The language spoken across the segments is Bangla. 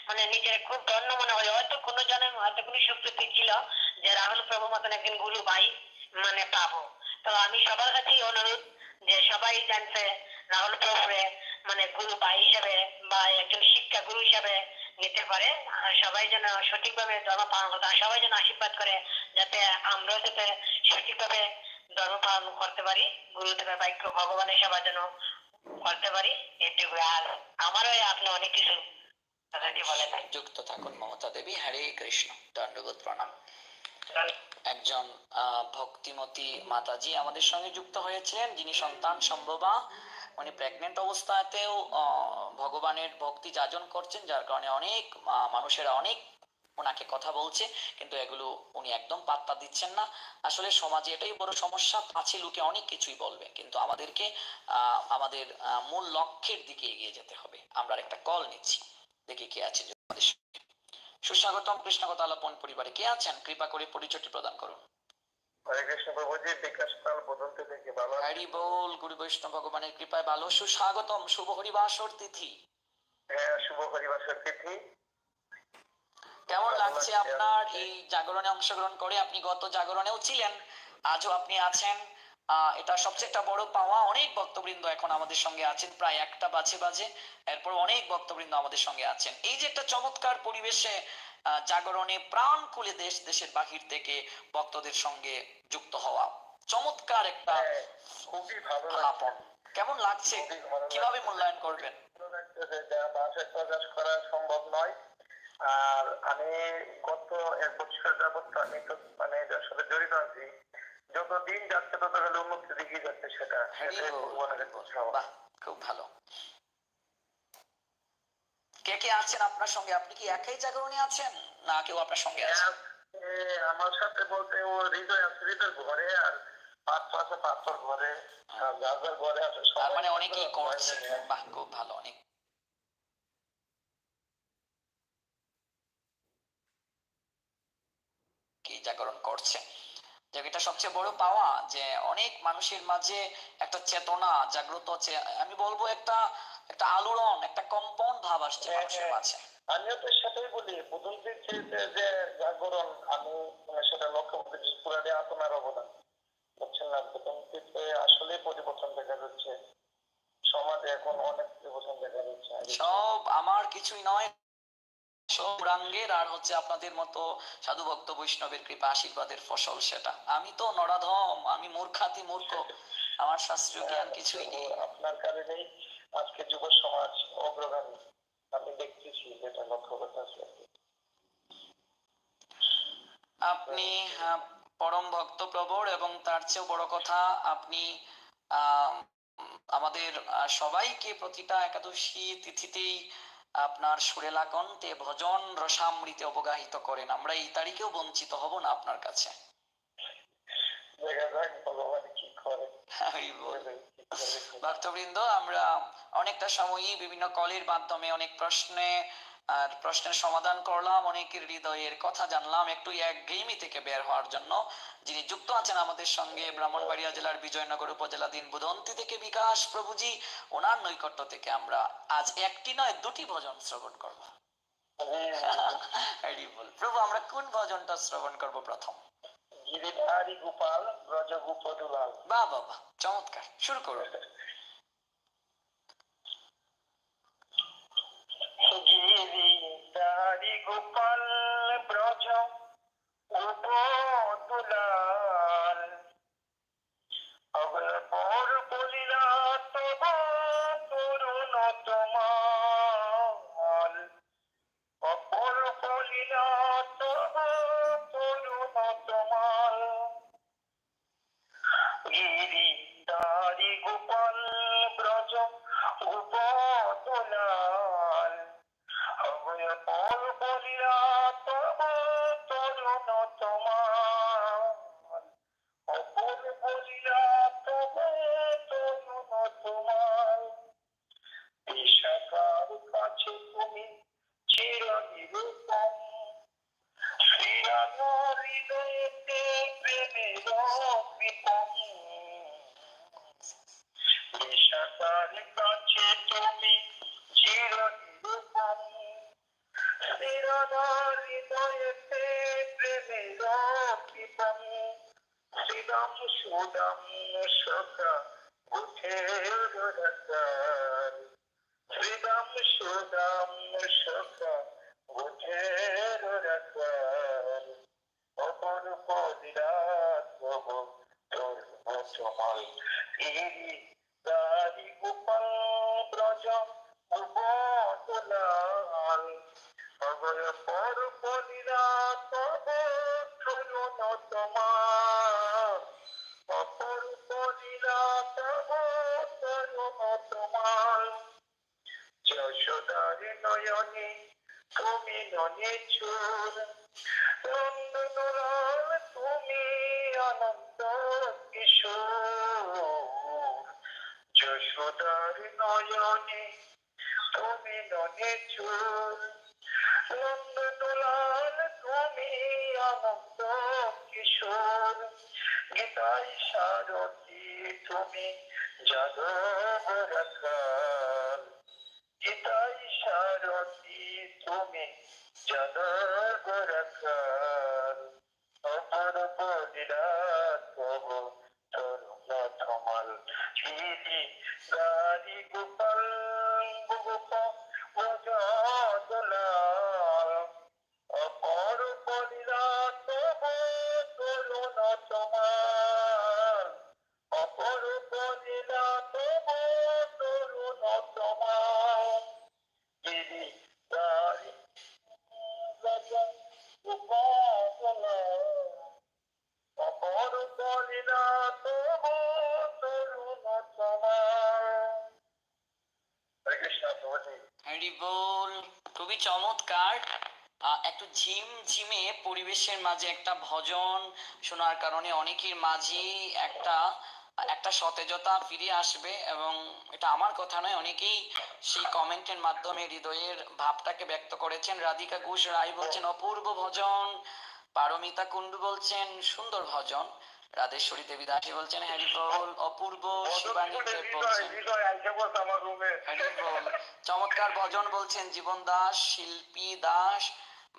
মানে নিজের খুব ধন্য মনে হয়। হয়তো কোনো জনের হয়তো কোনো সুপ্রীতি ছিল যে রাহুল প্রভু মতন একজন গুরু ভাই মানে পাবো। তো আমি সবার কাছেই অনুরোধ যে সবাই জানছে রাহুল প্রভুরে মানে গুরু ভাই হিসেবে বা একজন শিক্ষা গুরু হিসেবে নিতে পারে। আর সবাই যেন সঠিকভাবে ধর্ম পালন করতে, আর সবাই যেন আশীর্বাদ করে যাতে আমরাও যাতে সঠিকভাবে ধর্ম পালন করতে পারি, গুরুদেবের বাক্য ভগবানের সেবা যেন করতে পারি, এটুকু। আর আমারও আপনি অনেক কিছু বলেন। যুক্ত থাকুন মমতা দেবী। হরে কৃষ্ণ, দণ্ডবোধ প্রণাম। একজন ভক্তিমতী মাতাজি আমাদের সঙ্গে যুক্ত হয়েছিলেন, যিনি সন্তান সম্ভবা, উনি প্রেগনেন্ট অবস্থাতেও ভগবানের ভক্তি যাজন করছেন, যার কারণে অনেক মানুষেরা অনেক ওনাকে কথা বলছে, কিন্তু এগুলো উনি একদম পাত্তা দিচ্ছেন না। আসলে সমাজে এটাই বড় সমস্যা, পাঁচে লোকে অনেক কিছুই বলবে, কিন্তু আমাদেরকে আমাদের মূল লক্ষ্যের দিকে এগিয়ে যেতে হবে। আমরা একটা কল নিচ্ছি, দেখি কে আছে আমাদের সঙ্গে। সুস্বাগতম কৃষ্ণকথা আলাপন পরিবারে। কে আছেন? কৃপা করে পরিচয়টি প্রদান করুন। হরে কৃষ্ণ প্রভুজি, বিকাশ পাল বদন্তি থেকে ভালো। হরি বল। গুরু বৈষ্ণব ভগবানের কৃপায় ভালো। সুস্বাগতম। শুভ হরিবাসর তিথি। হ্যাঁ, শুভ হরিবাসর তিথি। কেমন লাগছে আপনার এই জাগরণে অংশগ্রহণ করে? আপনি গত জাগরণেও ছিলেন, আজও আপনি আছেন, এটা সবচেয়ে একটা বড় পাওয়া। অনেক ভক্তবৃন্দ এখন আমাদের সঙ্গে আছেন, প্রায় 1টা বাজে, এরপর অনেক ভক্তবৃন্দ আমাদের সঙ্গে আছেন। এই যে একটা চমৎকার পরিবেশে জাগরণে প্রাণ খুলে দেশ দেশের বাহির থেকে ভক্তদের সঙ্গে যুক্ত হওয়া, চমৎকার একটা খুবই ভালো আলাপন। কেমন লাগছে? কিভাবে মূল্যায়ন করবেন? ভাষায় প্রকাশ করা সম্ভব নয়। আর আমি গত 1 বছর যাবত আমি তো মানে এটার সাথে জড়িত আছি। যত দিন যাচ্ছে তত গেলে উন্নতি দিকে যাচ্ছে, সেটা খুব ভালো। কে কে আছেন আপনার সঙ্গে? আপনি কি একাই জাগরণে আছেন না কেউ আপনার সঙ্গে আছে? আমার সাথে বলতে ও হৃদয় আছে, হৃদয় ঘরে, আর পাঁচর ঘরে, যার ঘরে আছে। তার মানে অনেকেই করছে। বাহ, খুব ভালো। অনেক কি জাগরণ করছে, এটা সবচেয়ে বড় পাওয়া, যে অনেক মানুষের মাঝে একটা চেতনা জাগ্রত হচ্ছে। আমি বলবো একটা একটা আলোড়ন, একটা কম্পন ভাব আসছে মানুষের মাঝে। আমিও তো সেটাই বলি, বুঝতে চেয়েছে যে জাগরণ, আমি সেটা লক্ষ্য করছি পুরানি আপনার অবদান বুঝছেন না। বুঝতে আসলে পরিবর্তন দেখা যাচ্ছে সমাজে, এখন অনেক পরিবর্তন দেখা যাচ্ছে। সব আমার কিছুই নয়, সব রাঙ্গের আর হচ্ছে আপনাদের মতো সাধু ভক্ত বৈষ্ণবের কৃপা আশীর্বাদের ফসল সেটা। আমি তো নরাধম, আমি মূর্খাতি মূর্খ, আমার শাস্ত্রীয় জ্ঞান কিছুই নেই। আপনার কারণেই আজকে যুব সমাজ অগ্রগামী, আমি দেখতেছি, যেটা লক্ষ্য করতেছি। আপনি পরম ভক্ত প্রবর, এবং তার চেয়েও বড় কথা, আপনি আমাদের সবাইকে প্রতিটা একাদশী তিথিতেই আপনার সুরেলা কণ্ঠে ভজন রসামৃতে অবগাহিত করেন। আমরা এই তারিখেও বঞ্চিত হব না আপনার কাছে। ভক্তবৃন্দ, আমরা অনেকটা সময়ই বিভিন্ন কলের মাধ্যমে অনেক প্রশ্নের সমাধান করলাম, অনেকের হৃদয়ের কথা জানলাম, একটু একঘেয়েমি থেকে বের হওয়ার জন্য যিনি যুক্ত আছেন আমাদের সঙ্গে ব্রাহ্মণবাড়িয়া জেলার বিজয়নগর উপজেলাধীন বুদন্তি থেকে বিকাশ প্রভুজি, ওনার নৈকট্য থেকে আমরা আজ একটি নয় 2টি ভজন শ্রবণ করব। প্রভু, আমরা কোন ভজনটা শ্রবণ করব প্রথম? গিরিধারী গোপাল ব্রজ গোপদুলাল। বাহ বাহ বাহ, চমৎকার, শুরু করুন। গিরিধারী গোপাল ব্রজ গোপদুলাল, অগলপর বলিলা তব তরুণ তোমাল, অপর বলিলা তব তরুণ তোমাল। গিরিধারী গোপাল ব্রজ গোপদুলাল, অগলপর বলিলা আমার হৃদয়েতে প্রেমের কৃপণ শ্রীরাম সুদাম সখা বুঝের রাখাল শ্রীরাম সুদাম সখা বুঝের রাখাল অপরূপ বিরাট প্রভ তোর চমাল ইরি দারি গোপাল ব্রজ উপদলাল অগয় পরূপ বিরাট প্রভ করুণ তোমার অপরূপ বিরাট প্রভ করুণ তোমার যশোদার নয়নে তুমি ননে চুর নন্দলাল তুমি অনন্ত কিশোর যশোদার নয়নে তুমি ননে চুর নন্দলাল তুমি অনন্ত কিশোর গীতাই সারথী তুমি যাদব রাখাল গীতাই সারথী তুমি যাদব রাখাল অপরূপ বিরাট প্রভ তরুণ ধমাল গিরি গারি গোপাল গোপ ব্রজদলাল অপরূপ বিরাট প্রভ তরুণ ধমাল অপরূপ বিরাট প্রভ তরুণ ধমাল গিরি গারি অপরূপ বিরাট প্রভ তরুণ ধমাল। হরে কৃষ্ণ প্রভুজি। হরি বল। খুবই চমৎকার। একটু ঝিমঝিমে পরিবেশের মাঝে একটা ভজন শোনার কারণে অনেকের মাঝে একটা একটা সতেজতা ফিরে আসবে, এবং এটা আমার কথা নয়, অনেকেই সেই কমেন্টের মাধ্যমে হৃদয়ের ভাবটাকে ব্যক্ত করেছেন। রাধিকা ঘোষ রায় বলছেন অপূর্ব ভজন, পারমিতা কুণ্ডু বলছেন সুন্দর ভজন, রাধেশ্বরী দেবী দাসী বলছেন হরি বল, অপূর্ব শিবানী দেব বলছেন হরি বল, চমৎকার ভজন বলছেন জীবন দাস, শিল্পী দাস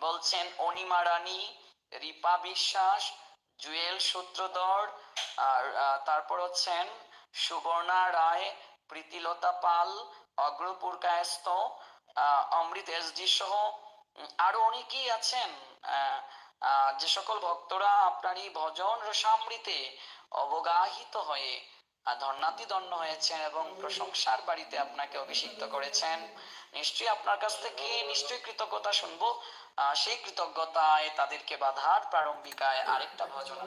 বলছেন অনিমা রানী, রিপা বিশ্বাস, জুয়েল সূত্রধর, আর তারপর হচ্ছেন সুবর্ণা রায়, প্রীতিলতা পাল, অগ্রপুর কায়স্থ, অমৃত এসডি সহ আরো অনেকেই আছেন। যে সকল ভক্তরা আপনার এই ভজন রসামৃতে অবগাহিত হয়ে ধন্যাতি ধন্য হয়েছেন এবং প্রশংসার বাড়িতে আপনাকে অভিষিক্ত করেছেন, নিশ্চয়ই আপনার কাছ থেকে নিশ্চয়ই কৃতজ্ঞতা শুনবো। সেই কৃতজ্ঞতায় তাদেরকে বাধার প্রারম্ভিকায় আরেকটা ভজন